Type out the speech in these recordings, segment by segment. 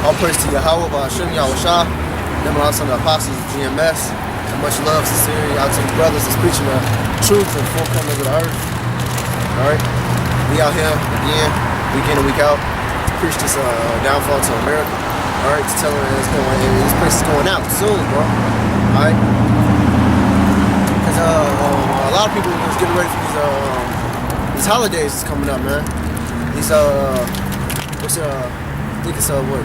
All praise to Yahweh, Ba'ashem, Yahushua. Them are also the apostles of GMS. And much love, sincerity out to the brothers that's preaching the truth and full corners of the earth. Alright? We out here again, week in and week out, to preach this downfall to America. Alright? To tell them this place is going out soon, bro. Alright? Because a lot of people was getting ready for these holidays that's coming up, man. These I think it's what,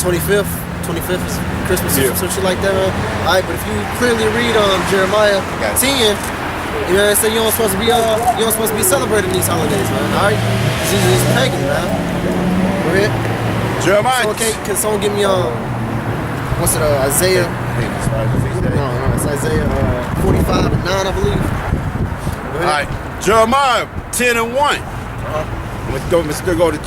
25th? 25th is Christmas or some shit like that, man. Alright, but if you clearly read Jeremiah 10, you know, it said you don't supposed to be celebrating these holidays, man. Alright? It's pagan, man. Go ahead. Jeremiah. So, okay, can someone give me what's it, Isaiah? No, it's Isaiah 45 and 9, I believe. Alright. Jeremiah 10 and 1. Let's go to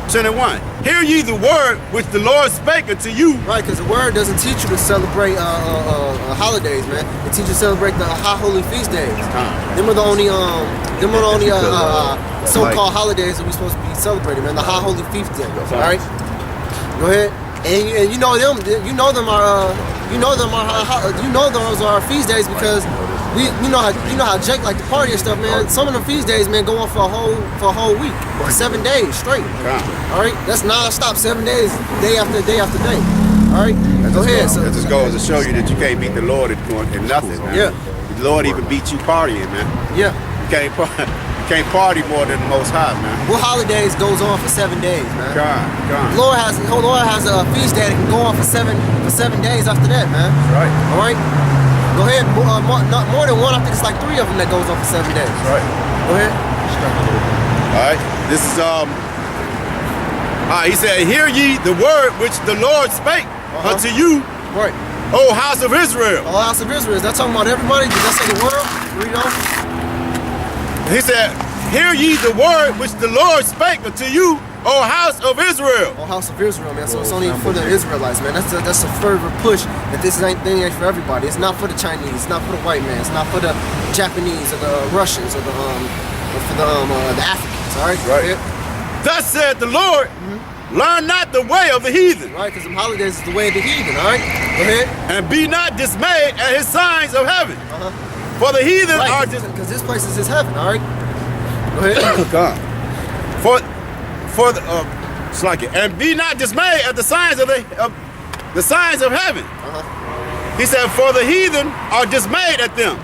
10 and 1. Hear ye the word which the Lord spake unto you. Right, because the word doesn't teach you to celebrate holidays, man. It teaches you to celebrate the high holy feast days. Them are the only so-called holidays that we're supposed to be celebrating, man. The high holy feast days. All right, go ahead. And you know them. You know those are our feast days because you know how Jake like to party and stuff, man. Some of the feast days, man, go on for a whole week, 7 days straight. All right, that's non-stop, 7 days, day after day after day. All right, go ahead. That just goes to show you that you can't beat the Lord in nothing, man. Yeah, the Lord even beat you partying, man. Yeah, you can't party more than the Most High, man. What holidays goes on for 7 days, man? God. The Lord has a feast day that can go on for seven days after that, man. Right. All right. Go ahead. Not more than one. I think it's like 3 of them that goes on for 7 days. Right. Go ahead. All right. This is he said, "Hear ye the word which the Lord spake unto you, right? O house of Israel." O house of Israel. Is that talking about everybody? Did that say the world? Read on. He said, "Hear ye the word which the Lord spake unto you, O house of Israel." O house of Israel, man. So it's only for the Israelites, man. That's a further push that this ain't for everybody. It's not for the Chinese. It's not for the white man. It's not for the Japanese or the Russians or the Africans. All right. Right. Thus said the Lord, learn not the way of the heathen. Right, because them holidays is the way of the heathen. All right. Go ahead. And be not dismayed at his signs of heaven. For the heathen are because this place is his heaven. All right. Go ahead. God. For the and be not dismayed at the signs of the signs of heaven. He said, for the heathen are dismayed at them.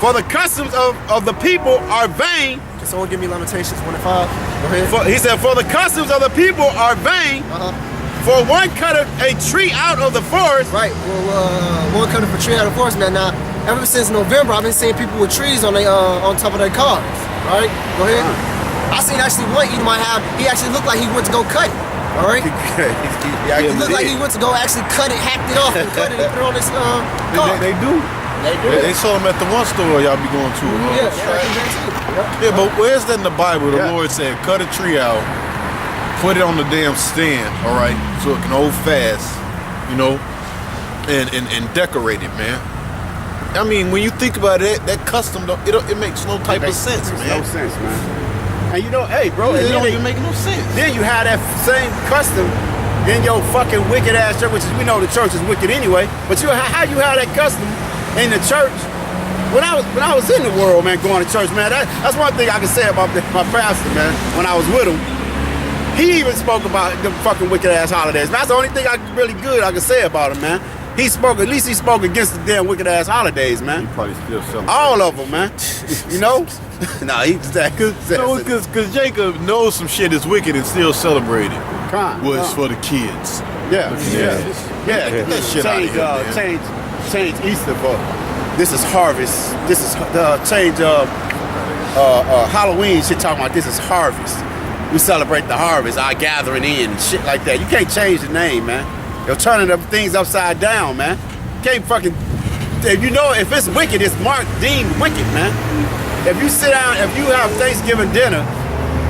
For the customs of the people are vain. Can someone give me Lamentations 1 and 5? Go ahead. He said, for the customs of the people are vain. For one cutteth a tree out of the forest. Right. Well, one cutteth a tree out of the forest, man. Now, ever since November, I've been seeing people with trees on top of their cars. All right. Go ahead. I seen actually one he actually looked like he went to go cut it. All right. He looked like he went to go actually cut it, hacked it off, and cut it and put it on his car. They do. They saw them at the one store y'all be going to. Yeah, but where's that in the Bible? The Lord said, cut a tree out, put it on the damn stand, all right, so it can hold fast, you know, and decorate it, man. I mean, when you think about it, that custom, it makes no type of sense, man. No sense, man. And you know, hey, bro, it don't even make no sense. Then you have that same custom in your fucking wicked ass church, which is, we know the church is wicked anyway. But how you have that custom in the church? When I was in the world, man, going to church, man, that's one thing I can say about my pastor, man. When I was with him, he even spoke about the fucking wicked ass holidays. That's the only thing I can say about him, man. At least he spoke against the damn wicked ass holidays, man. He probably still selling all of them, man. You know? Nah, because Jacob knows some shit is wicked and still celebrated. Was for the kids. Yeah. Get that shit out of here, man. Change Easter for this is harvest. This is change Halloween shit talking about this is harvest. We celebrate the harvest, our gathering in, shit like that. You can't change the name, man. You're turning things upside down, man. You can't fucking, if it's wicked, it's deemed wicked, man. If you sit down, if you have Thanksgiving dinner,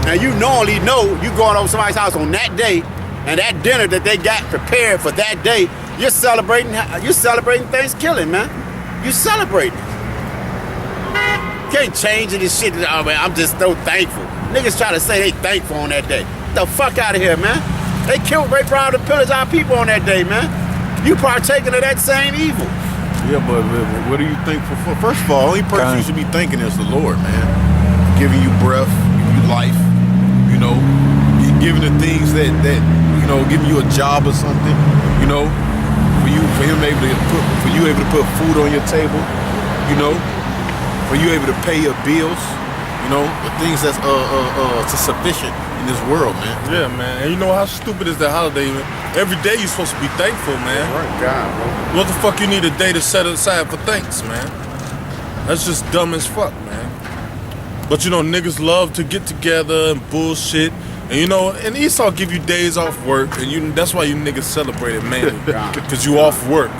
and you normally know you going over somebody's house on that day, and that dinner that they got prepared for that day, you're celebrating Thanksgiving, man. You celebrating. You can't change this shit. Oh man, I'm just so thankful. Niggas try to say they thankful on that day. Get the fuck out of here, man. They killed, raped, robbed, and pillaged our people on that day, man. You partaking of that same evil. Yeah, but what do you think? First of all, only person you should be thanking is the Lord, man. Giving you breath, giving you life, you know, giving the things that you know, giving you a job or something, you know, for you able to put food on your table, you know, for you able to pay your bills, you know, the things that's sufficient in this world, man. Yeah, man. And you know how stupid is that holiday? Man? Every day you're supposed to be thankful, man. Right, God, bro. What the fuck you need a day to set aside for thanks, man? That's just dumb as fuck, man. But you know, niggas love to get together and bullshit. And you know, and Esau give you days off work, and that's why you niggas celebrate it mainly, because you off work.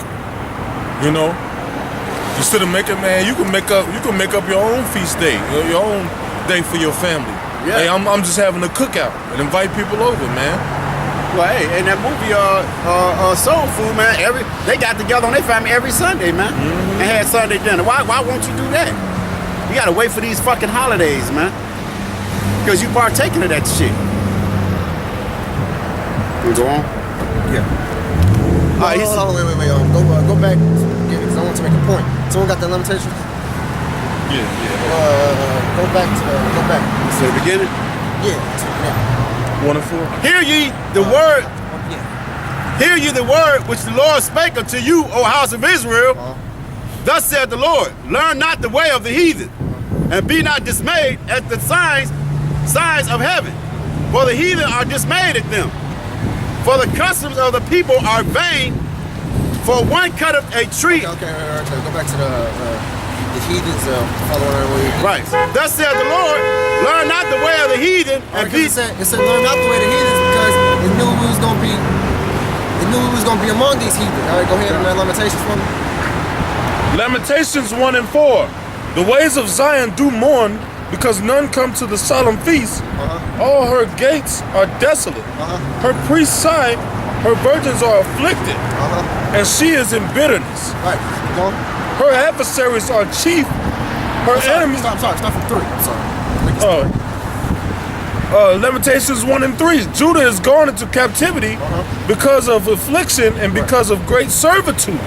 You know, instead of making, man, you can make up your own feast day, your own day for your family. Yeah. Hey, I'm just having a cookout and invite people over, man. Well, hey, and that movie, Soul Food, man, they got together on their family every Sunday, man, and had Sunday dinner. Why won't you do that? You gotta wait for these fucking holidays, man, because you partaking of that shit. We go on? Yeah. Hold on, wait. Go back, because I want to make a point. Someone got the Lamentations? Yeah. Go back. To the beginning? Yeah. 1 and 4. Hear ye the word. Hear ye the word which the Lord spake unto you, O house of Israel. Thus saith the Lord, learn not the way of the heathen, and be not dismayed at the signs of heaven. For the heathen are dismayed at them. For the customs of the people are vain. For one cutteth a tree. Okay. Go back to the heathens. Follow on. Right. Thus saith the Lord, learn not the way of the heathen, and be. It said learn not the way of the heathens because it knew we was gonna be. It knew we was gonna be among these heathen. All right, go ahead and Lamentations for me. Lamentations 1 and 4. The ways of Zion do mourn, because none come to the solemn feast. All her gates are desolate. Her priests sigh, her virgins are afflicted, and she is in bitterness. Right, go on. Her adversaries are chief. Her enemies. Stop from 3. I'm sorry. Lamentations 1 and 3. Judah is gone into captivity because of affliction and because of great servitude.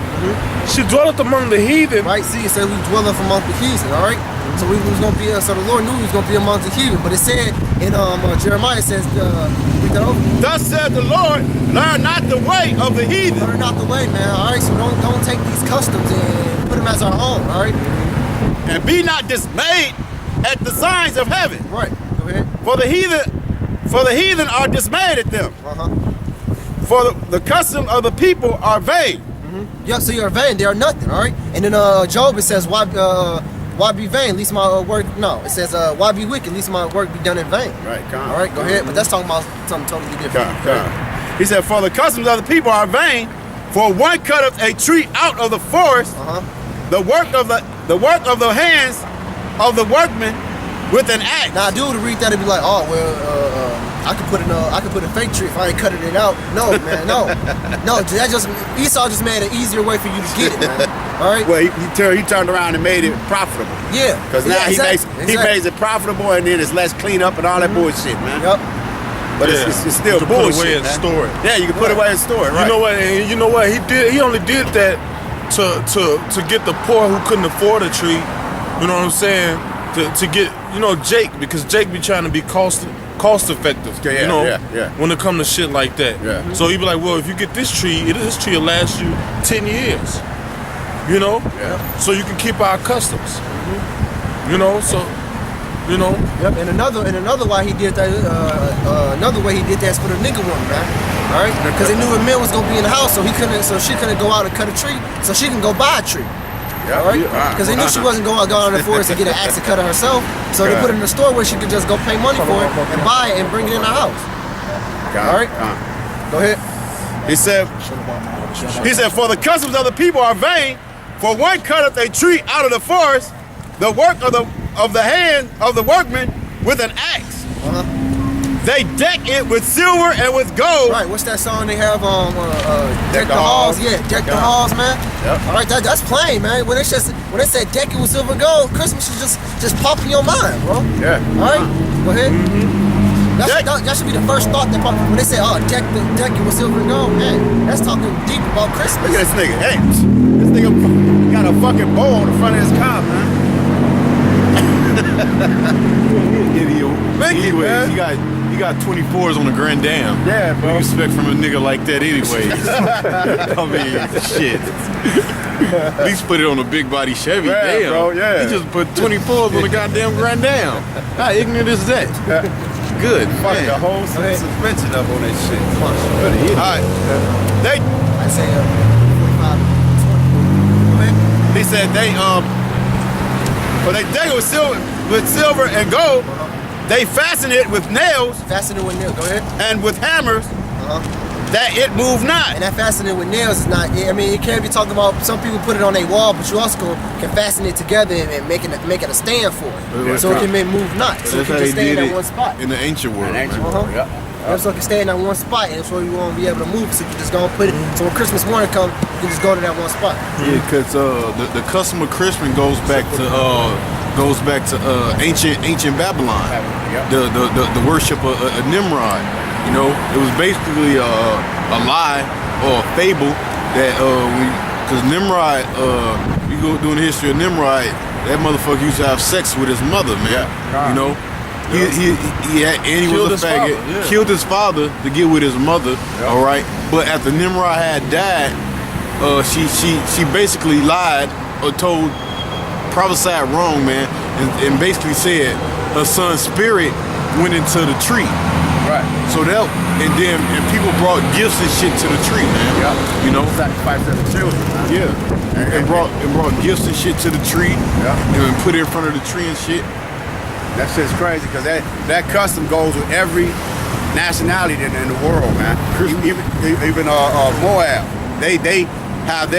She dwelleth among the heathen. Right, see, it said we dwelleth among the heathen, all right? So we was gonna be, so the Lord knew he was gonna be among the heathen. But it said in Jeremiah, it says, read that over. Thus said the Lord, learn not the way of the heathen. Learn not the way, man, all right? So don't take these customs and put them as our own, all right? And be not dismayed at the signs of heaven. Right, go ahead. For the heathen are dismayed at them. For the custom of the people are vain. Yeah, so you're vain, they are nothing, all right? And then Job, it says, why be vain, least my work, no. It says, why be wicked, least my work be done in vain. Right, all right, go ahead. But that's talking about something totally different. He said, for the customs of the people are vain, for one cutteth a tree out of the forest, the work of the hands of the workman with an axe. Now, dude to read that and be like, oh well, I could put a fake tree if I ain't cutting it out. No, man, no. That just Esau just made an easier way for you to get it, man. All right. Well, he turned around and made it profitable. Yeah. Because now he makes it profitable, and then it's less cleanup and all that bullshit, man. Yep. But it's still you bullshit. Put away and store it. Yeah, you can put it away and store it. Right. You know what? He only did that to get the poor who couldn't afford a tree. You know what I'm saying? To get Jake, because Jake be trying to be cost effective. When it comes to shit like that. Yeah. So he be like, well, if you get this tree will last you 10 years. You know? Yeah. So you can keep our customs. You know, so Yep. And another why he did that. Another way he did that is for the nigga woman, man. All right. Because they knew a man was gonna be in the house, so she couldn't go out and cut a tree, so she can go buy a tree. Yeah. All right. Because they knew she wasn't going to go out in the forest and get an axe and cut it herself, so they put it in the store where she could just go pay money for it and buy it and bring it in the house. All right. Go ahead. He said, for the customs of the people are vain, for one cutteth a tree out of the forest, the work of the hand of the workman with an axe. They deck it with silver and with gold. Right, what's that song they have Deck the Halls? Yeah, Deck the Halls, man. Yep. All right, that's plain, man. When they said deck it with silver and gold, Christmas should just pop in your mind, bro. Yeah. All right, go ahead. That should be the first thought that pop when they say, "Oh, deck it with silver and gold." Man, that's talking deep about Christmas. Look at this nigga. Hey, this nigga got a fucking bow on the front of his car, man. Idiot. Anyway, Anyways, he got 24s on the Grand Dam. Yeah, What bro. do you expect from a nigga like that anyways? I mean, shit. At least put it on a big body Chevy. Yeah, Damn. bro, yeah. He just put 24s on the goddamn Grand Dam. How ignorant is that? Good. Fuck man. the whole suspension up on that shit. Alright. They, I say 45, 20. he said they well they deck it with silver and gold. They fasten it with nails Fastening with nails. Go ahead. and with hammers Uh-huh. that it move not. And that fastening with nails is not. I mean, it can't be talking about. Some people put it on their wall, but you also can fasten it together and make it a stand for it, Yeah, so it can move not. So it That's how can they just stay in did that one spot. it in the ancient world. man. So it can stay in that one spot, and so you won't be able to move. So you just gonna put it. So when Christmas morning comes, you can just go to that one spot. Yeah, because the custom of Christmas goes back to ancient Babylon. The worship of Nimrod. You know, it was basically a lie or a fable that because Nimrod, you go doing the history of Nimrod, that motherfucker used to have sex with his mother, man. You know. He Killed was his a faggot. father, yeah. Killed his father to get with his mother. All right, but after Nimrod had died, she basically lied or prophesied wrong, man, and basically said her son's spirit went into the tree. Right. So and people brought gifts and shit to the tree, man. Yeah. You know. Sacrifice of the children. Yeah. And brought gifts and shit to the tree. Yeah. And put it in front of the tree and shit. That shit's crazy because that custom goes with every nationality in the world, man. Even Moab, they have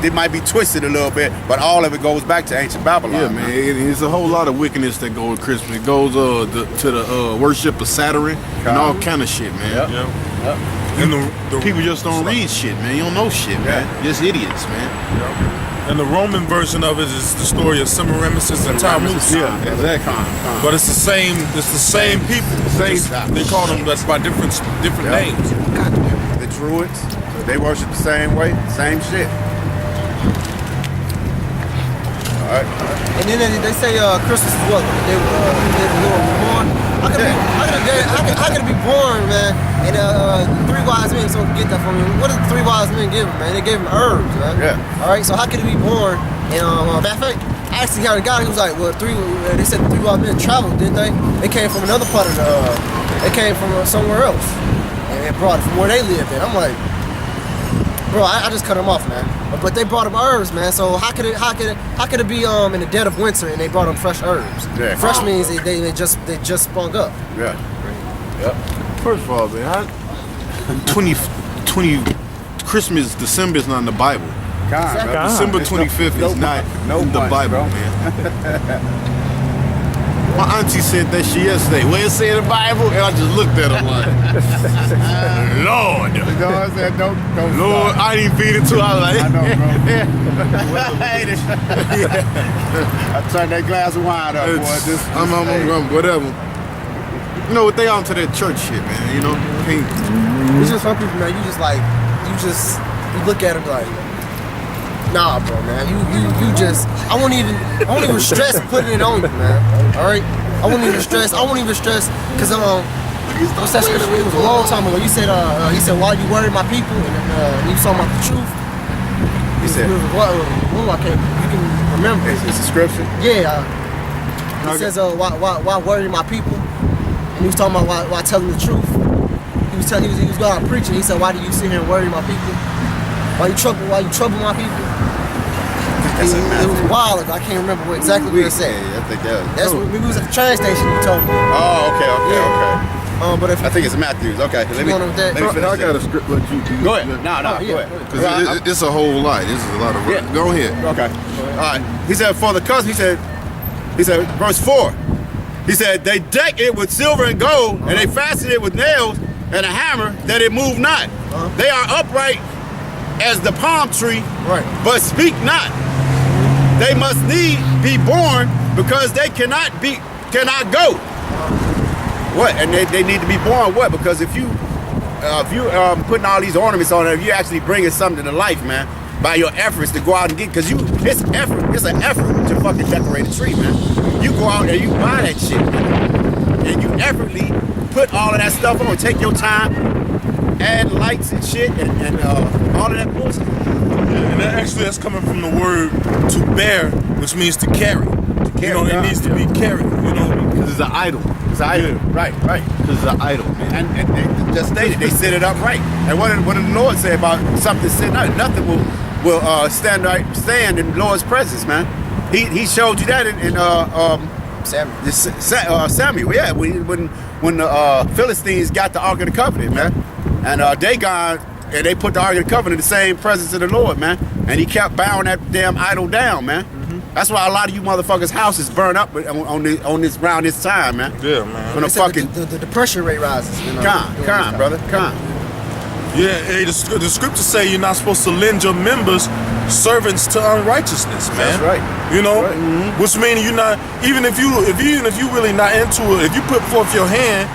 they might be twisted a little bit, but all of it goes back to ancient Babylon. Yeah, man. It's a whole lot of wickedness that goes with Christmas. It goes to the worship of Saturn and all kind of shit, man. Yep. Yeah. And the People just don't read shit, man. You don't know shit, man. Just idiots, man. And the Roman version of it is the story of Semiramis and Tammuz. Yeah, exactly. But it's the same. It's the same people. Just- they call them that's by different names. The Druids, they worship the same way, same shit. All right. And then they say Christmas is what? They the Lord was born. How could it be born, man? And 3 wise men, so get that from me. What did the 3 wise men give him, man? They gave him herbs, man. Yeah. All right, so how could it be born? And matter of fact, I actually got a guy who was like, well, they said the 3 wise men traveled, didn't they? They came from another part of they came from somewhere else. And they brought it from where they lived at. I'm like, bro, I just cut them off, man. But they brought them herbs, man. So how could it be in the dead of winter and they brought them fresh herbs? Yeah. Fresh means they just sprung up. Yeah. First of all, man, 20 Christmas, December is not in the Bible. December 25th is not in the Bible, man. My auntie said that shit yesterday. Where it say in the Bible? And I just looked at her like, Lord. You know what I'm saying? Don't Lord, stop. I didn't feed it to her. I was like, I know, bro. I hate it. I turned that glass of wine up, boy. I'm whatever. You know what, they onto that church shit, man. You know, It's just some people, man. You look at them like, nah, bro, man. You just. I won't even stress putting it on you, man. All right. I won't even stress because what's that scripture? It was a long time ago. You said he said, why you worry my people? And you talking about the truth. He said, I can't. You can remember. it's a scripture. Yeah. He says, why worry my people? And he was talking about why telling the truth. He was going out preaching. He said, why do you sit here and worry my people? Why you trouble my people? It was a while ago. I can't remember exactly what it said. Yeah, I think that was. That's when we was at the train station. You told me. Oh, okay. But if I think it's Matthews. Okay, let me finish I got a this. script. Let you do. Go ahead. No, yeah. go ahead. Because it's a whole lot. This is a lot of. Yeah. Go ahead. Okay. All right. He said, for the custom, he said, verse 4. He said, they deck it with silver and gold, and they fasten it with nails and a hammer that it move not. They are upright as the palm tree, Right. but speak not. They must need be born because they cannot go. What? And they need to be born what? Because if you putting all these ornaments on it, if you actually bringing something to life, man, by your efforts to go out and get, because it's an effort to fucking decorate a tree, man. You go out and you buy that shit, man, and you effortlessly put all of that stuff on. Take your time, add lights and shit, and all of that bullshit. And that's coming from the word to bear, which means to carry. You know, it needs to be carried. You know, because it's an idol. It's an idol. Right. Because it's an idol, man. And they just stated they set it up right. And what did the Lord say about something sitting out? Nothing will stand in the Lord's presence, man. He showed you that in Samuel. Yeah, when the Philistines got the Ark of the Covenant, man, and Dagon. And they put the Ark of the Covenant in the same presence of the Lord, man. And he kept bowing that damn idol down, man. Mm-hmm. That's why a lot of you motherfuckers' houses burn up around this time, man. Yeah, man. When the pressure rate rises. You know, Come, brother. Yeah, hey, the scriptures say you're not supposed to lend your members servants to unrighteousness, man. That's right. You know, That's right. Which means you're not even if you really not into it. If you put forth your hand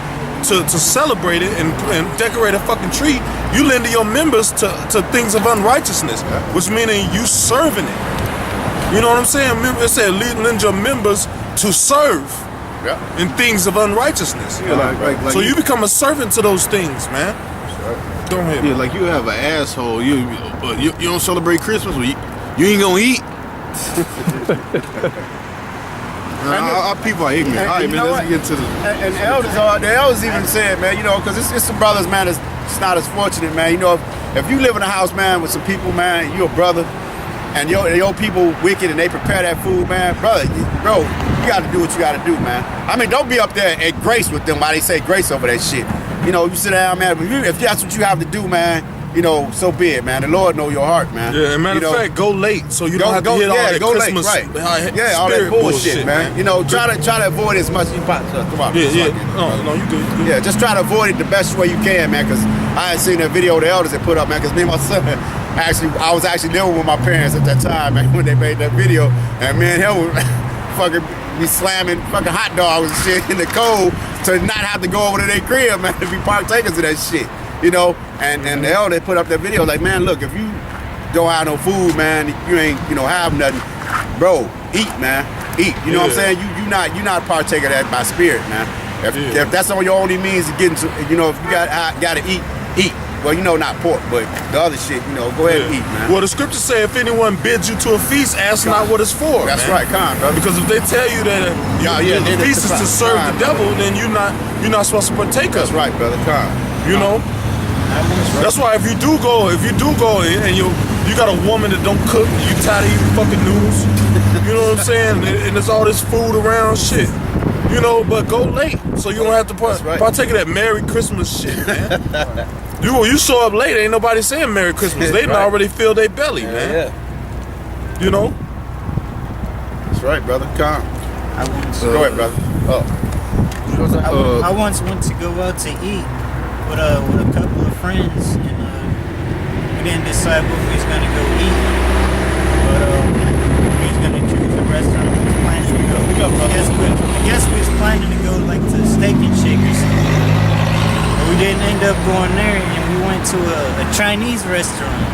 to celebrate it and decorate a fucking tree, you lend your members to things of unrighteousness, which meaning you serving it. You know what I'm saying? It said lend your members to serve in things of unrighteousness. Yeah, like so you become a servant to those things, man. Right. Go ahead. Yeah, like you have an asshole. You don't celebrate Christmas. Well, you ain't gonna eat. Our people are ignorant. All right, man, let's get to the... And the elders even said, man, you know, because it's some brothers, man, that's not as fortunate, man. You know, if you live in a house, man, with some people, man, you're a brother, and your people wicked and they prepare that food, man, bro, you got to do what you got to do, man. I mean, don't be up there at grace with them while they say grace over that shit. You know, you sit down, man, if that's what you have to do, man, you know, so be it, man. The Lord know your heart, man. Yeah, and matter of fact, go late so you don't have to hit all that Christmas, late, right? Yeah, all that bullshit, man. You know, try to avoid it as much as you possibly. Come on, No, you good. Yeah, just try to avoid it the best way you can, man. Because I had seen that video the elders had put up, man. Because me and my son, I was actually living with my parents at that time, man, when they made that video, and me and him were fucking be slamming fucking hot dogs and shit in the cold to not have to go over to their crib, man, to be partakers of that shit. You know, and the elder put up that video like, man, look, if you don't have no food, man, you ain't, you know, have nothing, bro, eat, man, eat. You know what I'm saying? You not a partaker of that by spirit, man. If that's on your only means of getting to, you know, if you gotta eat. Well, you know, not pork, but the other shit, you know, go ahead and eat, man. Well, the scriptures say if anyone bids you to a feast, ask not what it's for. That's man. right, brother. Because if they tell you that the feast is to serve the devil, then you're not supposed to partake of it. That's right, brother. You know? That's why if you do go and you got a woman that don't cook, you tired of eating fucking noodles, you know what I'm saying? And there's all this food around, shit. You know, but go late so you don't have to partake of that Merry Christmas shit, man. You show up late, ain't nobody saying Merry Christmas. They already filled their belly, man. Yeah. You know? That's right, brother. Go ahead, brother. I once went to go out to eat with a couple of friends, and we didn't decide what we was gonna go eat, but we was gonna choose a restaurant. We was planning to go. I guess we was planning to go like to Steak and Shake or something. But we didn't end up going there, and we went to a Chinese restaurant.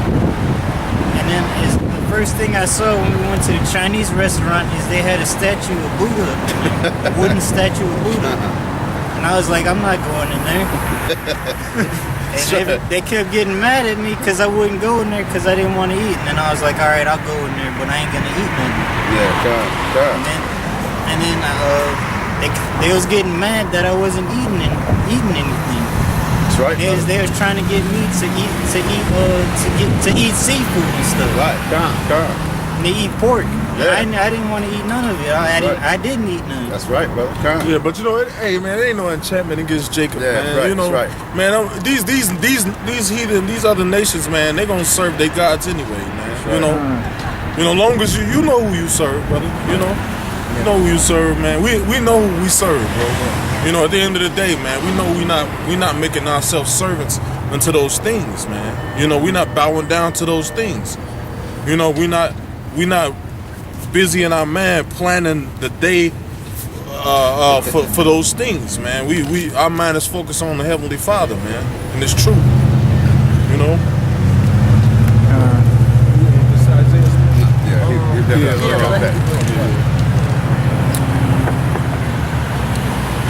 And then the first thing I saw when we went to the Chinese restaurant is they had a statue of Buddha up in there, a wooden statue of Buddha. And I was like, I'm not going in there. And they kept getting mad at me because I wouldn't go in there because I didn't want to eat. And then I was like, all right, I'll go in there, but I ain't gonna eat nothing. Yeah, And then they was getting mad that I wasn't eating anything. That's right. They was trying to get me to eat seafood and stuff. Right, And they eat pork. Yeah. I didn't want to eat none of it. I didn't eat none. That's right, brother. Yeah, but you know, hey man, it ain't no enchantment against Jacob, man. Right, you know, that's right. Man, these heathen, these other nations, man, they gonna serve their gods anyway, man. Right. You know, long as you know who you serve, brother. You know who you serve, man. We know who we serve, bro. You know, at the end of the day, man, we know we not making ourselves servants unto those things, man. You know, we not bowing down to those things. You know, we not busy in our man planning the day for those things, man. Our mind is focused on the Heavenly Father, man, and it's true. You know.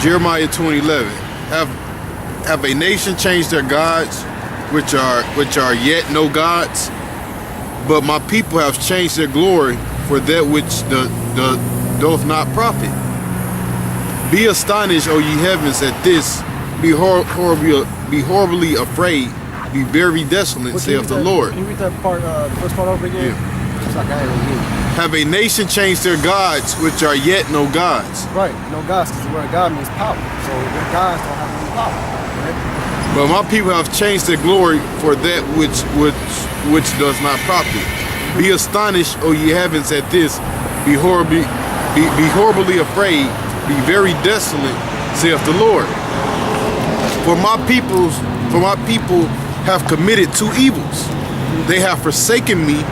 Jeremiah 20:11. Have a nation changed their gods, which are yet no gods? But my people have changed their glory for that which doth not profit. Be astonished, O ye heavens, at this. Be horribly afraid. Be very desolate, saith the Lord. Can you read that part, first part over again? Yeah. It's like I ain't read. Have a nation changed their gods, which are yet no gods? Right, no gods, because the word God means power. So the gods don't have any power, right? But my people have changed their glory for that which does not profit. Be astonished, O ye heavens, at this. Be horribly afraid. Be very desolate, saith the Lord. For my people have committed two evils. They have forsaken me,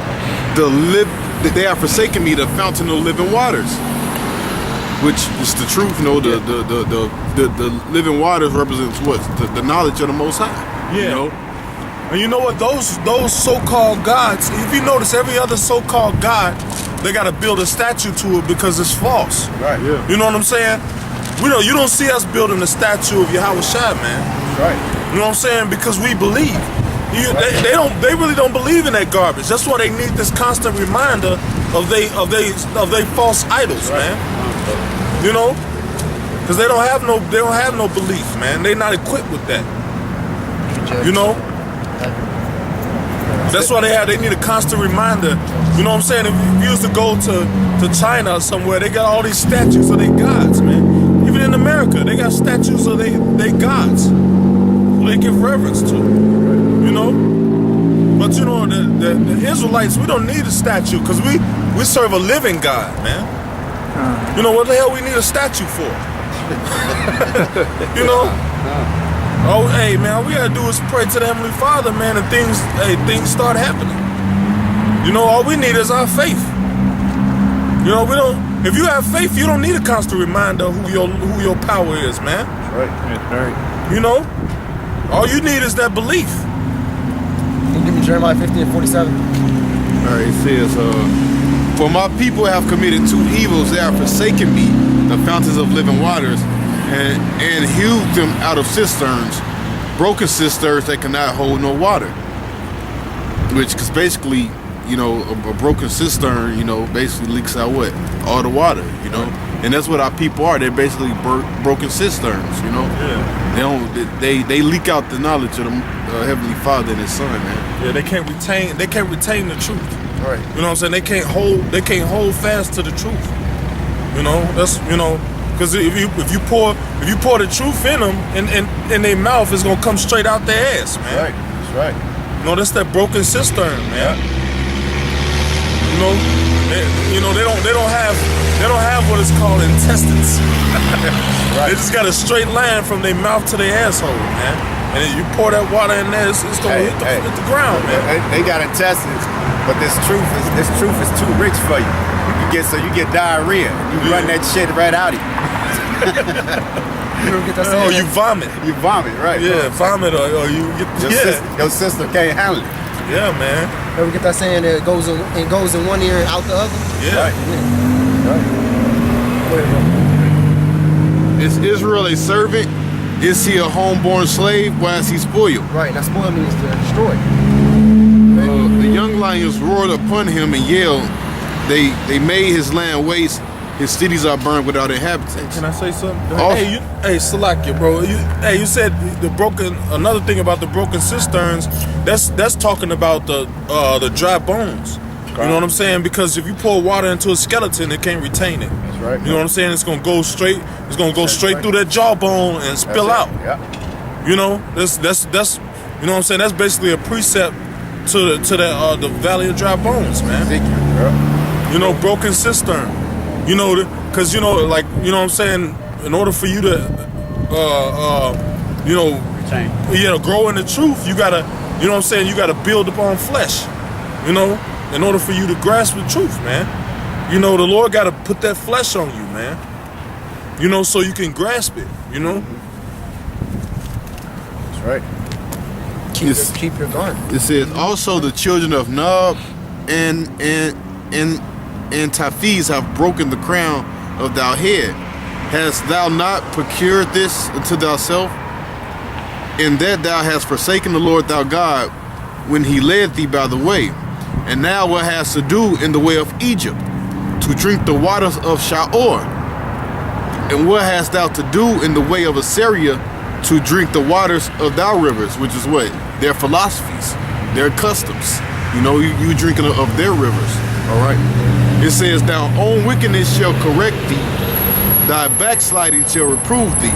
the fountain of living waters, which is the truth. You know, the living waters represents what? The knowledge of the Most High. Yeah. You know? And you know what? Those so-called gods, if you notice, every other so-called god, they got to build a statue to it because it's false. Right. Yeah. You know what I'm saying? You don't see us building a statue of Yahweh Shai, man. Right. You know what I'm saying? Because we believe. They really don't believe in that garbage. That's why they need this constant reminder of they false idols, man. You know? Because they don't have no belief, man. They're not equipped with that. You know? That's why they need a constant reminder. You know what I'm saying? If you used to go to China or somewhere, they got all these statues of their gods, man. Even in America, they got statues of their gods who they give reverence to. You know? But you know, the Israelites, we don't need a statue because we serve a living God, man. You know, what the hell we need a statue for? You know? Oh, hey, man, all we gotta do is pray to the Heavenly Father, man, and things start happening. You know, all we need is our faith. You know, if you have faith, you don't need a constant reminder of who your power is, man. Right. You know? All you need is that belief. Can you give me Jeremiah 15:47? All right, it says, for my people have committed two evils. They have forsaken me, the fountains of living waters, and hewed them out of cisterns, broken cisterns that cannot hold no water. Because basically, you know, a broken cistern, you know, basically leaks out what? All the water, you know? And that's what our people are. They're basically broken cisterns, you know? Yeah. They leak out the knowledge of the Heavenly Father and His Son, man. Yeah, they can't retain the truth. Right. You know what I'm saying? They can't hold fast to the truth. You know, that's, you know, because if you pour the truth in them, in their mouth, it's gonna come straight out their ass, man. Right. That's right. You know, that's that broken cistern, man. You know, they don't have what is called intestines. Right. They just got a straight line from their mouth to their asshole, man. And then you pour that water in there, it's gonna hit the ground, man. They got intestines, but this truth is too rich for you. You get diarrhea. You run that shit right out of you. You don't get that saying? Oh, you vomit. You vomit, right? Yeah, vomit, or you get Your system can't handle it. Yeah, man. Ever get that saying that it goes in one ear and out the other? Yeah. Right. Is Israel a servant? Is he a homeborn slave? Why is he spoiled? Right. That spoil means to destroy. The young lions roared upon him and yelled. They made his land waste. His cities are burned without inhabitants. Can I say something? Oh. Hey, Salakia, bro. You said another thing about the broken cisterns. That's talking about the dry bones. You know what I'm saying? Because if you pour water into a skeleton, it can't retain it. That's right. You know what I'm saying? It's gonna go straight through that jawbone and spill out. Yeah. You know, that's you know what I'm saying? That's basically a precept to the valley of dry bones, man. You know, broken cistern. You know, because you know, like, you know what I'm saying, in order for you to you know, grow in the truth, you gotta, you know what I'm saying, you gotta build upon flesh. You know, in order for you to grasp the truth, man. You know, the Lord gotta put that flesh on you, man. You know, so you can grasp it, you know? That's right. Keep your guard. It says also the children of Nob and Taphiz have broken the crown of thy head. Hast thou not procured this unto thyself? In that thou hast forsaken the Lord thy God when he led thee by the way. And now what hast to do in the way of Egypt? To drink the waters of Shaor. And what hast thou to do in the way of Assyria? To drink the waters of thy rivers, which is what? Their philosophies, their customs. You know, you drinking of their rivers. All right. It says, thy own wickedness shall correct thee, thy backsliding shall reprove thee.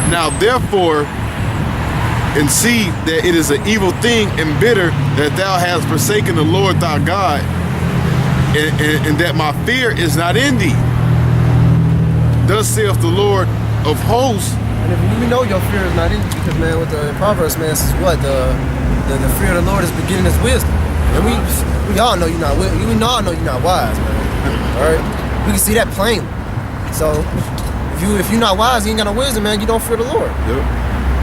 Now therefore, and see that it is an evil thing and bitter that thou hast forsaken the Lord thy God, and that my fear is not in thee. Thus saith the Lord of hosts. And if you know your fear is not in you, because man, with the Proverbs, man, this is what the fear of the Lord is beginning as wisdom. And we all know you're not. We all know you're not wise, man. All right, we can see that plainly. So if you're not wise, you ain't got no wisdom, man. You don't fear the Lord. Yep.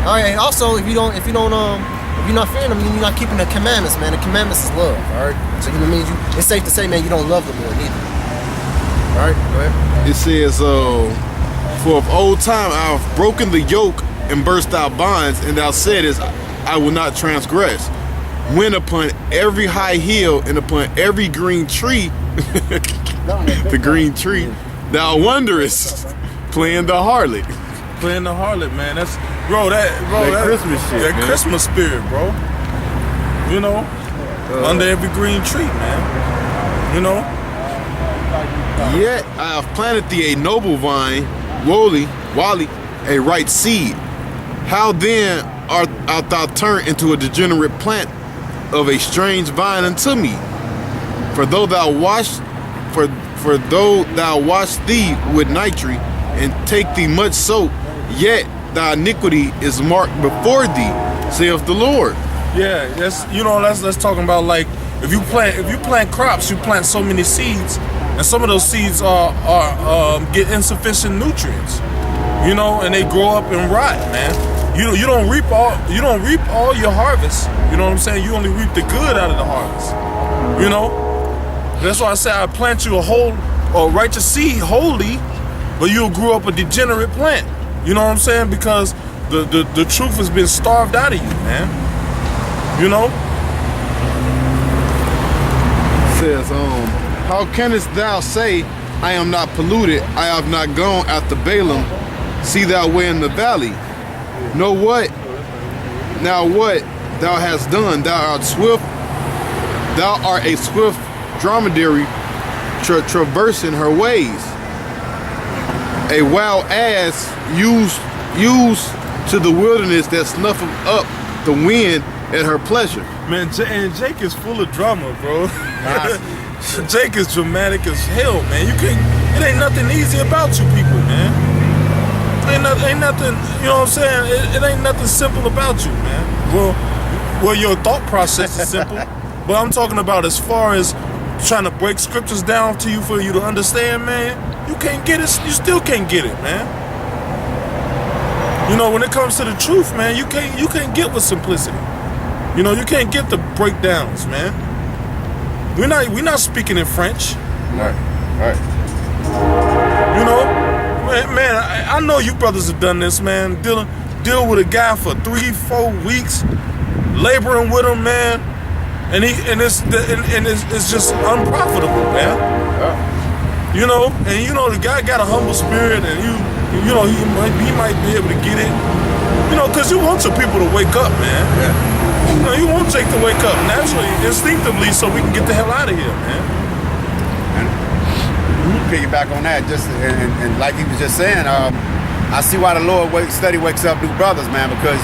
All right, and also if you're not fearing him, you're not keeping the commandments, man. The commandments is love. All right, so you know what I mean? It's safe to say, man, you don't love the Lord either. All right, go ahead. It says, for of old time I have broken the yoke and burst thy bonds, and thou saidest, I will not transgress. When upon every high hill and upon every green tree, the green tree, thou wonderest, playing the harlot. Playing the harlot, man. That's That Christmas shit, That man. Christmas spirit, bro. You know, under every green tree, man. You know. Yet I have planted thee a noble vine, Wally, a right seed. How then art thou turned into a degenerate plant of a strange vine unto me? For though thou wash thee with nitre and take thee much soap, yet thy iniquity is marked before thee, saith the Lord. Yeah, that's talking about, like, if you plant crops, you plant so many seeds, and some of those seeds get insufficient nutrients, you know, and they grow up and rot, man. You don't reap all your harvest. You know what I'm saying? You only reap the good out of the harvest. You know, that's why I say I plant you a righteous seed wholly, but you'll grow up a degenerate plant. You know what I'm saying? Because the truth has been starved out of you, man. You know? Says, how canst thou say, I am not polluted, I have not gone after Balaam, see thou way in the valley? Know what? Now what thou hast done, thou art a swift dromedary traversing her ways. A wild ass used to the wilderness that snuffeth up the wind at her pleasure. Man, and Jake is full of drama, bro. Jake is dramatic as hell, man. It ain't nothing easy about you people, man. Ain't nothing, you know what I'm saying? It ain't nothing simple about you, man. Well, your thought process is simple, but I'm talking about as far as trying to break scriptures down to you for you to understand, man. You can't get it. You still can't get it, man. You know, when it comes to the truth, man, you can't get with simplicity. You know, you can't get the breakdowns, man. We're not speaking in French. Right. You know, man, I know you brothers have done this, man. Deal with a guy for 3-4 weeks, laboring with him, man, and it's just unprofitable, man. Yeah. You know, and you know the guy got a humble spirit, and you know he might be able to get it. You know, because you want your people to wake up, man. Yeah. You know, you want Jake to wake up naturally, instinctively, so we can get the hell out of here, man. Piggyback on that, just and like he was just saying, I see why the Lord wakes up new brothers, man, because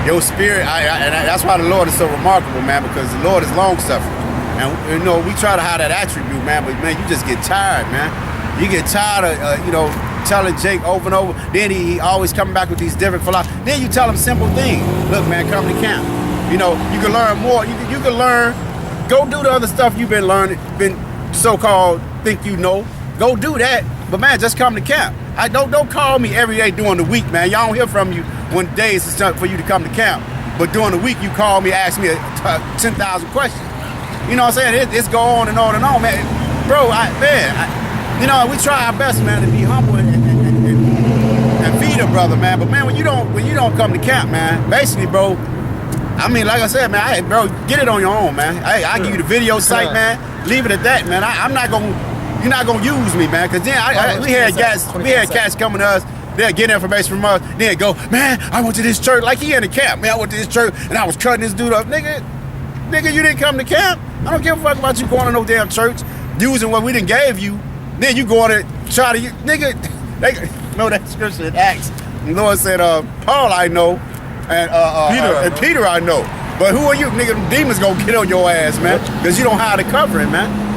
your spirit, and that's why the Lord is so remarkable, man, because the Lord is long suffering, and you know we try to have that attribute, man, but man, you just get tired, man. You get tired of you know telling Jake over and over. Then he always coming back with these different philosophies. Then you tell him simple things. Look, man, come to camp. You know, you can learn more. You can learn. Go do the other stuff you've been learning, been so-called think you know. Go do that, but man, just come to camp. Don't call me every day during the week, man. Y'all don't hear from you when days it's time for you to come to camp. But during the week, you call me, ask me 10,000 questions. You know what I'm saying? It's go on and on and on, man. Bro, you know, we try our best, man, to be humble and feed a brother, man. But man, when you don't come to camp, man, basically, bro. I mean, like I said, man, hey, bro, get it on your own, man. Hey, I give you the video site, man. Leave it at that, man. I'm not gonna. You're not gonna use me, man. Cause then we had cats coming to us. They'll get information from us. Then go, man, I went to this church. Like he in the camp, man. I went to this church and I was cutting this dude up, nigga. You didn't come to camp. I don't give a fuck about you going to no damn church, using what we didn't gave you. Then you go on and try to, nigga. They know that scripture in Acts. The Lord said, Paul I know, and Peter I know. But who are you, nigga? Them demons gonna get on your ass, man, because you don't have the covering, man.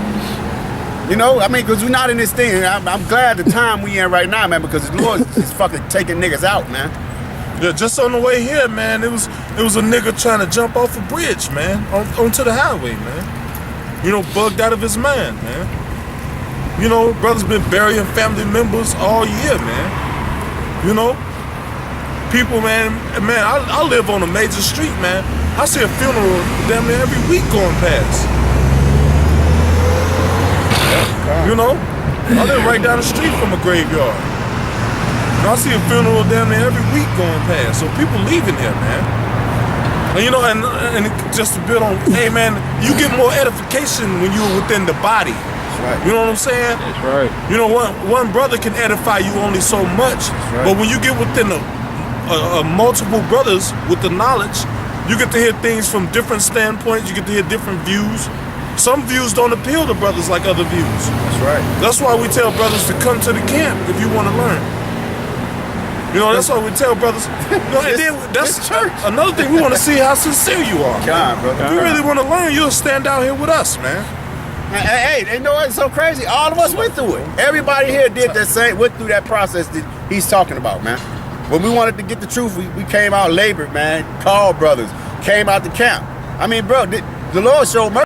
You know, I mean, because we're not in this thing. I'm glad the time we in right now, man, because the Lord is fucking taking niggas out, man. Yeah, just on the way here, man, it was a nigga trying to jump off a bridge, man, onto the highway, man. You know, bugged out of his mind, man. You know, brothers been burying family members all year, man. You know, people, man, I live on a major street, man. I see a funeral damn near every week going past. You know, I live right down the street from a graveyard. And I see a funeral damn near every week going past. So people leaving here, man. And you know, and just a bit on, hey man, you get more edification when you're within the body. That's right. You know what I'm saying? That's right. You know, one brother can edify you only so much. Right. But when you get within a multiple brothers with the knowledge, you get to hear things from different standpoints. You get to hear different views. Some views don't appeal to brothers like other views. That's right. That's why we tell brothers to come to the camp if you want to learn. You know, that's why we tell brothers. You know, and then that's church. another thing. We want to see how sincere you are. God, bro. If you really want to learn, you'll stand out here with us, man. Hey, you know what's so crazy? All of us went through it. Everybody here did that same, went through that process that he's talking about, man. When we wanted to get the truth, we came out labored, man. Called brothers, came out to camp. I mean, bro, the Lord showed mercy.